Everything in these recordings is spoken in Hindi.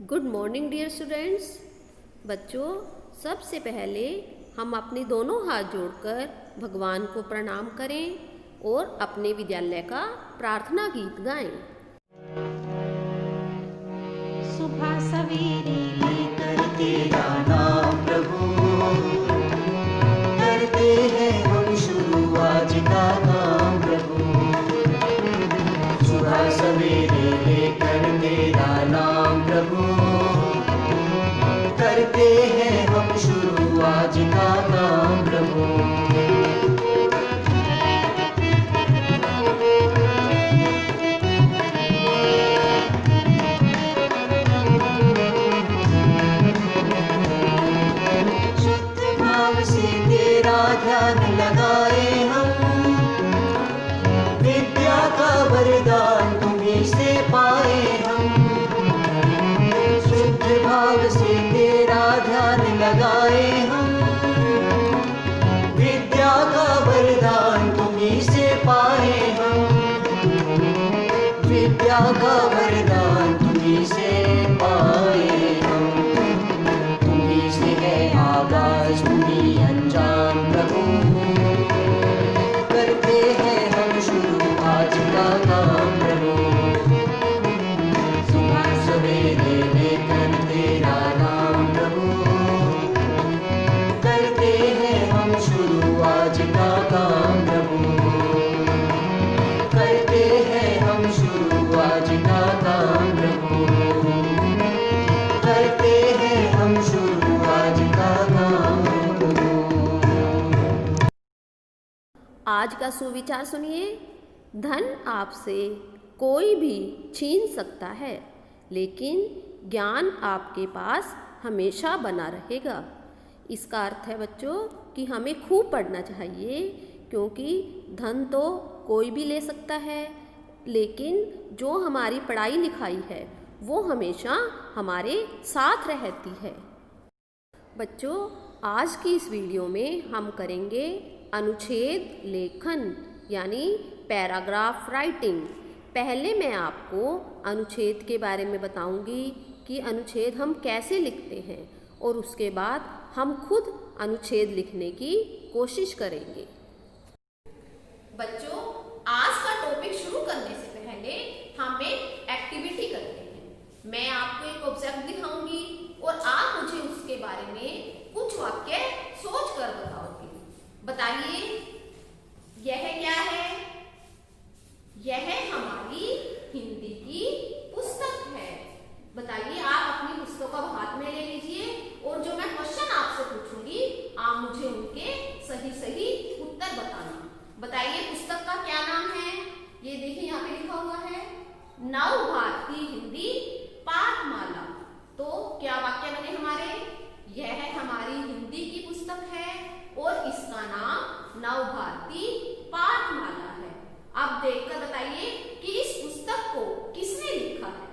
Good morning dear students. बच्चों, सबसे पहले हम अपने दोनों हाथ जोड़कर भगवान को प्रणाम करें और अपने विद्यालय का प्रार्थना गीत गाएं। सुबह सवेरे लेकर तेरा नाम प्रभु, करते हैं हम शुरू आज का काम प्रभु। सुबह सवेरे लेकर तेरा नाम प्रभु, करते हैं हम शुरू आज का काम प्रभु। ध्यान लगाए हम, विद्या का वरदान तुम्हीं से पाए हम। शुद्ध भाव से तेरा ध्यान लगाए हम, विद्या का वरदान तुम्हीं से पाए हम। विद्या का वरदान तुम्हीं से पाए हम। तुम्हीं से है आगाज तुम्हीं अंजाम प्रभु, करते हैं हम शुरू आज का काम प्रभु। सुबह सवेरे लेकर तेरा नाम प्रभु, करते हैं हम शुरू आज का काम प्रभु। करते हैं हम शुरू आज का काम प्रभु। करते हैं हम शुरू आज का काम प्रभु। आज का सुविचार सुनिए। धन आपसे कोई भी छीन सकता है, लेकिन ज्ञान आपके पास हमेशा बना रहेगा। इसका अर्थ है बच्चों कि हमें खूब पढ़ना चाहिए, क्योंकि धन तो कोई भी ले सकता है, लेकिन जो हमारी पढ़ाई लिखाई है वो हमेशा हमारे साथ रहती है। बच्चों, आज की इस वीडियो में हम करेंगे अनुच्छेद लेखन यानी पैराग्राफ राइटिंग। पहले मैं आपको अनुच्छेद के बारे में बताऊंगी कि अनुच्छेद हम कैसे लिखते हैं, और उसके बाद हम खुद अनुच्छेद लिखने की कोशिश करेंगे। बच्चों, आज का टॉपिक शुरू करने से पहले हम एक एक्टिविटी करते हैं। मैं आपको एक ऑब्जेक्ट दिखाऊंगी और आप मुझे उसके बारे में कुछ वाक्य सोच कर बताओगे। बताइए, यह क्या है? यह हमारी हिंदी की पुस्तक है। बताइए, आप अपनी पुस्तक को हाथ में ले लीजिए और जो मैं क्वेश्चन आपसे पूछूंगी आप मुझे उनके सही सही उत्तर बताना। बताइए, पुस्तक का क्या नाम है? ये देखिए यहाँ पे लिखा हुआ है नव भारतीय हिंदी पाठमाला। तो क्या वाक्य बने हमारे? यह हमारी हिंदी की पुस्तक है और इसका नाम नव भारतीय पाठमाला है। अब देखकर बताइए कि इस पुस्तक को किसने लिखा है।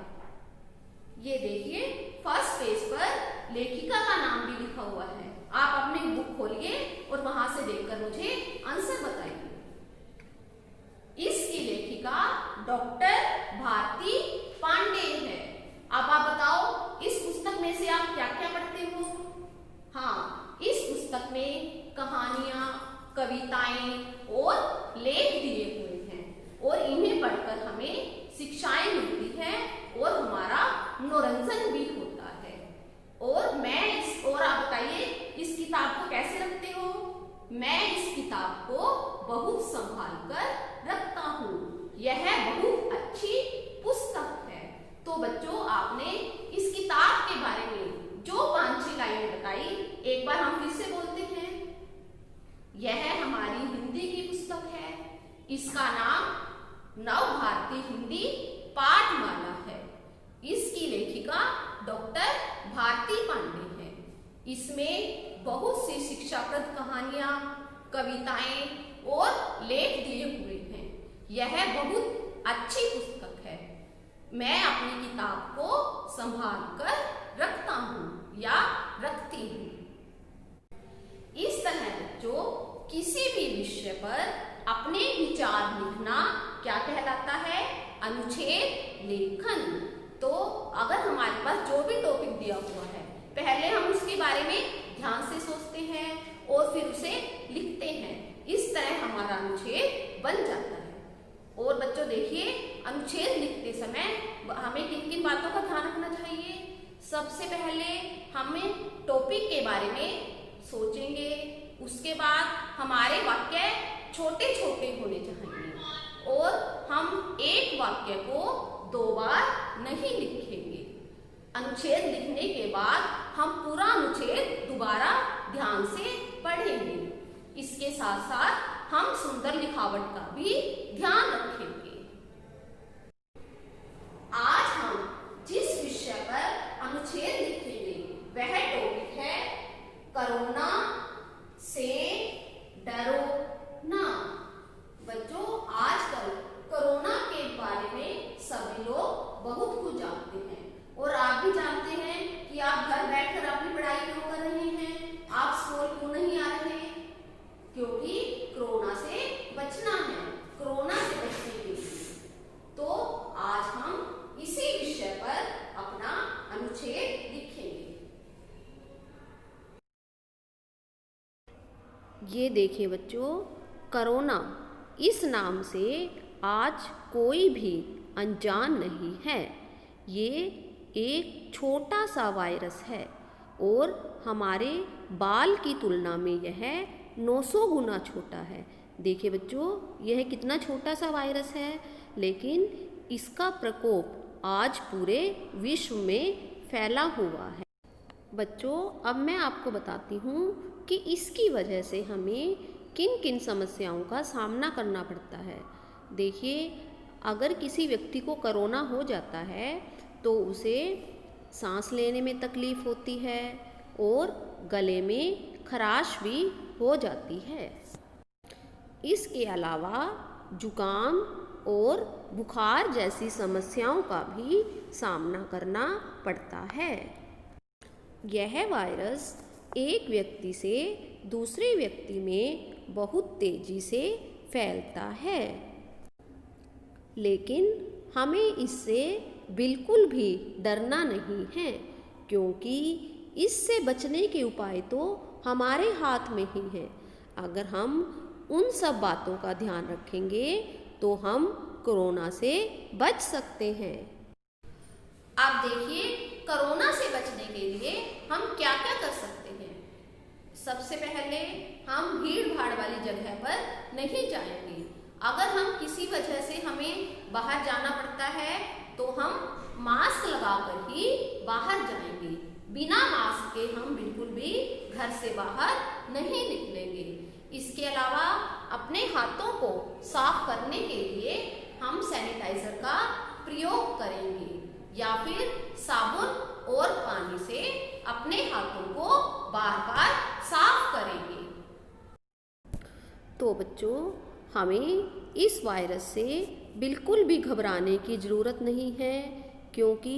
ये देखिए, फर्स्ट पेज पर लेखिका का नाम भी लिखा हुआ है। आप अपनी बुक खोलिए और वहां से देखकर मुझे आंसर बताइए। इसकी लेखिका डॉक्टर भारती पांडे है। अब आप बताओ, इस पुस्तक में से आप क्या क्या पढ़ते हो? हाँ, इस पुस्तक में कहानियां, कविताएं और लेख दिए हुए हैं, और इन्हें पढ़कर हमें शिक्षाएं मिलती है और हमारा मनोरंजन भी होता है। और आप बताइए, इस किताब को कैसे रखते हो? मैं इस किताब को बहुत संभाल कर रखता हूँ। यह बहुत अच्छी पुस्तक है। तो बच्चों, आपने इस किताब के बारे में जो 5-6 लाइनें बताई, एक बार हम फिर से बोलते हैं। यह हमारी हिंदी की पुस्तक है। इसका नाम नव भारतीय हिंदी पाठमाला है। इसकी लेखिका डॉक्टर भारती पांडे है। इसमें बहुत सी शिक्षाप्रद कहानियां, कविताएं और लेख दिए हुए हैं। यह बहुत अच्छी पुस्तक है। मैं अपनी किताब को संभाल कर रखता हूँ या रखती हूँ। इस तरह बच्चों, किसी भी विषय पर अपने विचार लिखना क्या कहलाता है? अनुच्छेद लेखन। तो अगर हमारे पास जो भी सबसे पहले हमें टॉपिक के बारे में सोचेंगे, उसके बाद हमारे वाक्य छोटे छोटे होने चाहिए और हम एक वाक्य को 2 बार नहीं लिखेंगे। अनुच्छेद लिखने के बाद हम पूरा अनुच्छेद दोबारा ध्यान से पढ़ेंगे। इसके साथ साथ हम सुंदर लिखावट का भी ध्यान रखेंगे। आज हम जिस विषय पर अनुच्छेद लिखेंगे वह टॉपिक है कोरोना से डरो ना। बच्चों, आजकल कोरोना के बारे में सभी लोग बहुत कुछ जानते हैं और आप भी जानते हैं कि आप घर बैठकर अपनी पढ़ाई क्यों कर रहे हैं, आप स्कूल क्यों नहीं आ रहे, क्योंकि कोरोना से बचना है, कोरोना से बचने के लिए। तो आज हम इसी विषय पर अपना अनुच्छेद लिखेंगे। ये देखिए बच्चों, कोरोना इस नाम से आज कोई भी अनजान नहीं है। ये एक छोटा सा वायरस है और हमारे बाल की तुलना में यह 900 गुना छोटा है। देखिए बच्चों, यह कितना छोटा सा वायरस है, लेकिन इसका प्रकोप आज पूरे विश्व में फैला हुआ है। बच्चों, अब मैं आपको बताती हूँ कि इसकी वजह से हमें किन किन समस्याओं का सामना करना पड़ता है। देखिए, अगर किसी व्यक्ति को कोरोना हो जाता है तो उसे सांस लेने में तकलीफ होती है और गले में खराश भी हो जाती है। इसके अलावा जुकाम और बुखार जैसी समस्याओं का भी सामना करना पड़ता है। यह वायरस एक व्यक्ति से दूसरे व्यक्ति में बहुत तेजी से फैलता है, लेकिन हमें इससे बिल्कुल भी डरना नहीं है, क्योंकि इससे बचने के उपाय तो हमारे हाथ में ही हैं। अगर हम उन सब बातों का ध्यान रखेंगे तो हम कोरोना से बच सकते हैं। आप देखिए, कोरोना से बचने के लिए हम क्या क्या कर सकते हैं। सबसे पहले हम भीड़ भाड़ वाली जगह पर नहीं जाएंगे। अगर हम किसी वजह से हमें बाहर जाना पड़ता है तो हम मास्क लगाकर ही बाहर जाएंगे। बिना मास्क के हम बिल्कुल भी घर से बाहर नहीं निकलेंगे। इसके अलावा अपने हाथों को साफ करने के लिए हम सैनिटाइजर का प्रयोग करेंगे या फिर साबुन और पानी से अपने हाथों को बार बार साफ करेंगे। तो बच्चों, हमें इस वायरस से बिल्कुल भी घबराने की ज़रूरत नहीं है, क्योंकि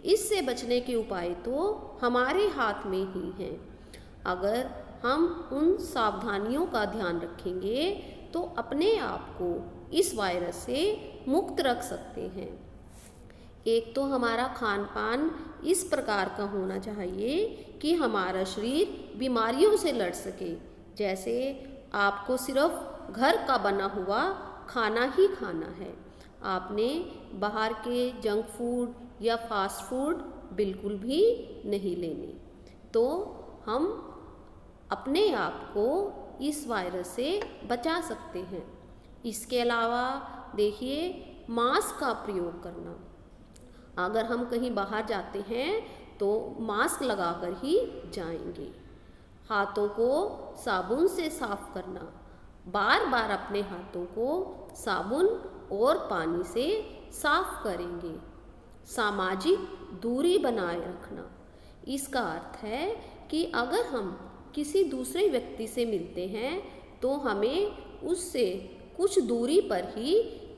इससे बचने के उपाय तो हमारे हाथ में ही हैं। अगर हम उन सावधानियों का ध्यान रखेंगे तो अपने आप को इस वायरस से मुक्त रख सकते हैं। एक तो हमारा खान पान इस प्रकार का होना चाहिए कि हमारा शरीर बीमारियों से लड़ सके। जैसे आपको सिर्फ घर का बना हुआ खाना ही खाना है। आपने बाहर के जंक फूड या फास्ट फूड बिल्कुल भी नहीं लेने। तो हम अपने आप को इस वायरस से बचा सकते हैं। इसके अलावा देखिए, मास्क का प्रयोग करना। अगर हम कहीं बाहर जाते हैं तो मास्क लगाकर ही जाएंगे। हाथों को साबुन से साफ करना। बार बार अपने हाथों को साबुन और पानी से साफ करेंगे। सामाजिक दूरी बनाए रखना। इसका अर्थ है कि अगर हम किसी दूसरे व्यक्ति से मिलते हैं तो हमें उससे कुछ दूरी पर ही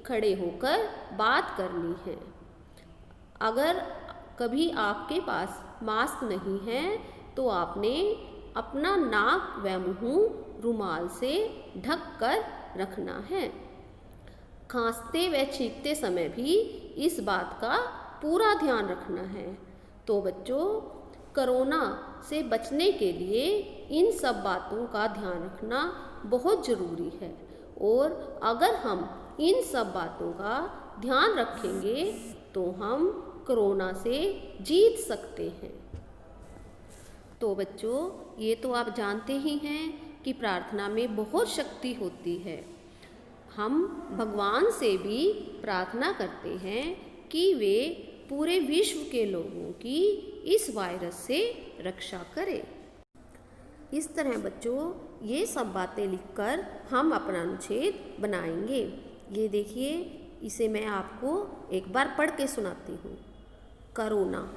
खड़े होकर बात करनी है। अगर कभी आपके पास मास्क नहीं है तो आपने अपना नाक व मुंह रुमाल से ढक कर रखना है। खांसते व छींकते समय भी इस बात का पूरा ध्यान रखना है। तो बच्चों, कोरोना से बचने के लिए इन सब बातों का ध्यान रखना बहुत ज़रूरी है, और अगर हम इन सब बातों का ध्यान रखेंगे तो हम कोरोना से जीत सकते हैं। तो बच्चों, ये तो आप जानते ही हैं कि प्रार्थना में बहुत शक्ति होती है। हम भगवान से भी प्रार्थना करते हैं कि वे पूरे विश्व के लोगों की इस वायरस से रक्षा करें। इस तरह बच्चों, ये सब बातें लिखकर हम अपना अनुच्छेद बनाएंगे। ये देखिए, इसे मैं आपको एक बार पढ़ के सुनाती हूँ। कोरोना,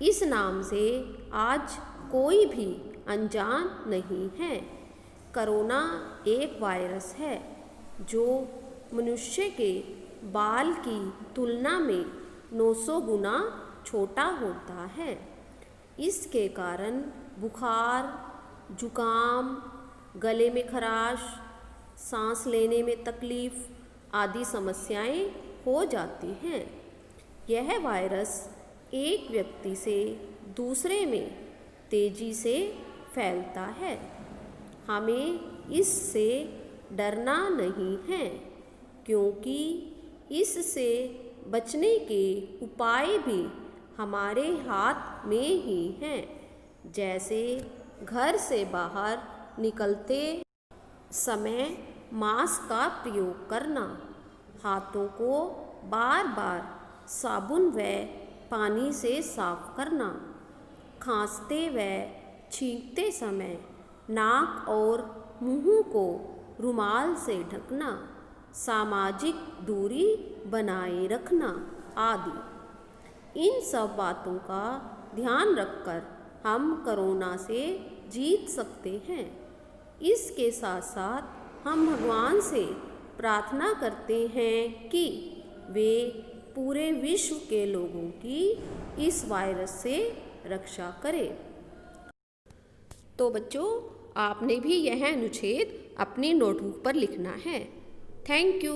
इस नाम से आज कोई भी अनजान नहीं है। कोरोना एक वायरस है जो मनुष्य के बाल की तुलना में 900 गुना छोटा होता है। इसके कारण बुखार, जुकाम, गले में खराश, सांस लेने में तकलीफ आदि समस्याएं हो जाती हैं। यह वायरस एक व्यक्ति से दूसरे में तेजी से फैलता है। हमें इससे डरना नहीं है, क्योंकि इससे बचने के उपाय भी हमारे हाथ में ही हैं। जैसे घर से बाहर निकलते समय मास्क का प्रयोग करना, हाथों को बार बार साबुन व पानी से साफ करना, खांसते व छींकते समय नाक और मुंह को रुमाल से ढकना, सामाजिक दूरी बनाए रखना आदि। इन सब बातों का ध्यान रखकर हम कोरोना से जीत सकते हैं। इसके साथ साथ हम भगवान से प्रार्थना करते हैं कि वे पूरे विश्व के लोगों की इस वायरस से रक्षा करें। तो बच्चों, आपने भी यह अनुच्छेद अपनी नोटबुक पर लिखना है। Thank you.